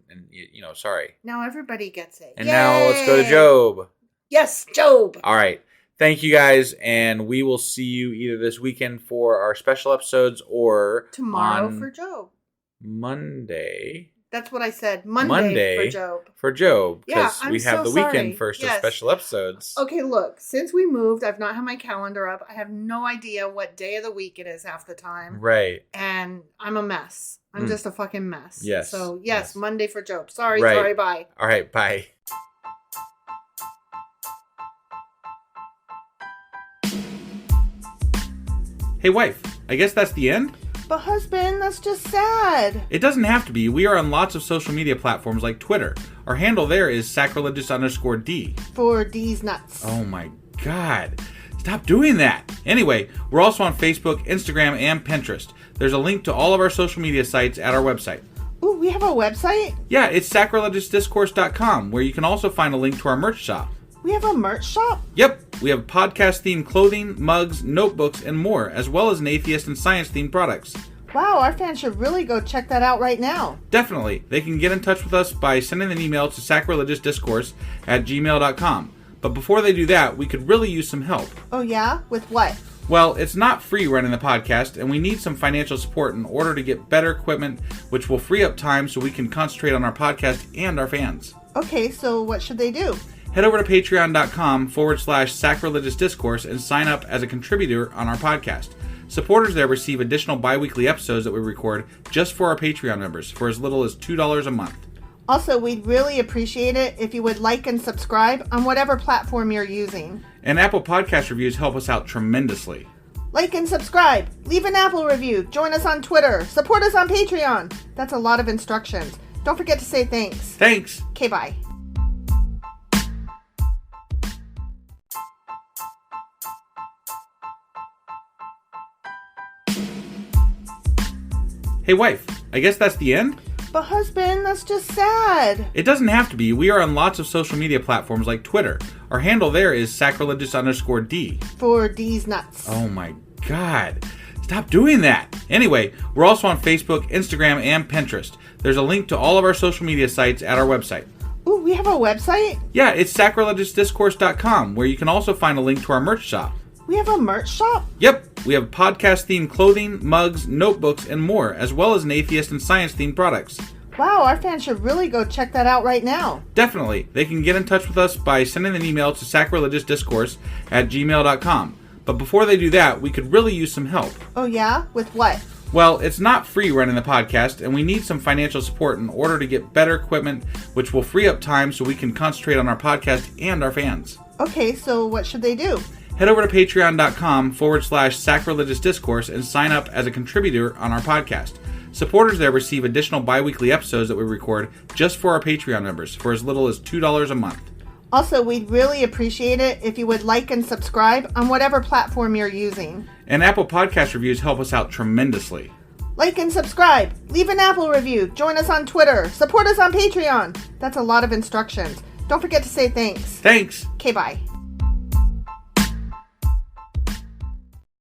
sorry. Now everybody gets it. And now let's go to Job. Yes, Job. All right. Thank you guys, and we will see you either this weekend for our special episodes or tomorrow for Job. Monday. That's what I said. Monday for Job. For Job, because yeah, we have the weekend first of special episodes. Okay, look. Since we moved, I've not had my calendar up. I have no idea what day of the week it is half the time. Right. And I'm a mess. I'm just a fucking mess. Yes. So, yes, Monday for Job. Sorry, bye. All right, bye. Hey, wife, I guess that's the end? But husband, that's just sad. It doesn't have to be. We are on lots of social media platforms like Twitter. Our handle there is sacrilegious_D. For D's nuts. Oh my God. Stop doing that. Anyway, we're also on Facebook, Instagram, and Pinterest. There's a link to all of our social media sites at our website. Ooh, we have a website? Yeah, it's sacrilegiousdiscourse.com, where you can also find a link to our merch shop. We have a merch shop? Yep. We have podcast-themed clothing, mugs, notebooks, and more, as well as an atheist and science-themed products. Wow, our fans should really go check that out right now. Definitely. They can get in touch with us by sending an email to sacrilegiousdiscourse@gmail.com. But before they do that, we could really use some help. Oh yeah? With what? Well, it's not free running the podcast, and we need some financial support in order to get better equipment, which will free up time so we can concentrate on our podcast and our fans. Okay, so what should they do? Head over to patreon.com/sacrilegious discourse and sign up as a contributor on our podcast. Supporters there receive additional bi-weekly episodes that we record just for our Patreon members for as little as $2 a month. Also, we'd really appreciate it if you would like and subscribe on whatever platform you're using. And Apple Podcast reviews help us out tremendously. Like and subscribe. Leave an Apple review. Join us on Twitter. Support us on Patreon. That's a lot of instructions. Don't forget to say thanks. Thanks. Okay, bye. Hey, wife, I guess that's the end? But husband, that's just sad. It doesn't have to be. We are on lots of social media platforms like Twitter. Our handle there is sacrilegious_D. For D's nuts. Oh my God. Stop doing that. Anyway, we're also on Facebook, Instagram, and Pinterest. There's a link to all of our social media sites at our website. Ooh, we have a website? Yeah, it's sacrilegiousdiscourse.com, where you can also find a link to our merch shop. We have a merch shop? Yep, we have podcast-themed clothing, mugs, notebooks, and more, as well as an atheist and science-themed products. Wow, our fans should really go check that out right now. Definitely. They can get in touch with us by sending an email to sacrilegiousdiscourse@gmail.com. But before they do that, we could really use some help. Oh yeah? With what? Well, it's not free running the podcast, and we need some financial support in order to get better equipment, which will free up time so we can concentrate on our podcast and our fans. Okay, so what should they do? Head over to patreon.com/sacrilegious discourse and sign up as a contributor on our podcast. Supporters there receive additional bi-weekly episodes that we record just for our Patreon members for as little as $2 a month. Also, we'd really appreciate it if you would like and subscribe on whatever platform you're using. And Apple Podcast reviews help us out tremendously. Like and subscribe. Leave an Apple review. Join us on Twitter. Support us on Patreon. That's a lot of instructions. Don't forget to say thanks. Thanks. Okay, bye.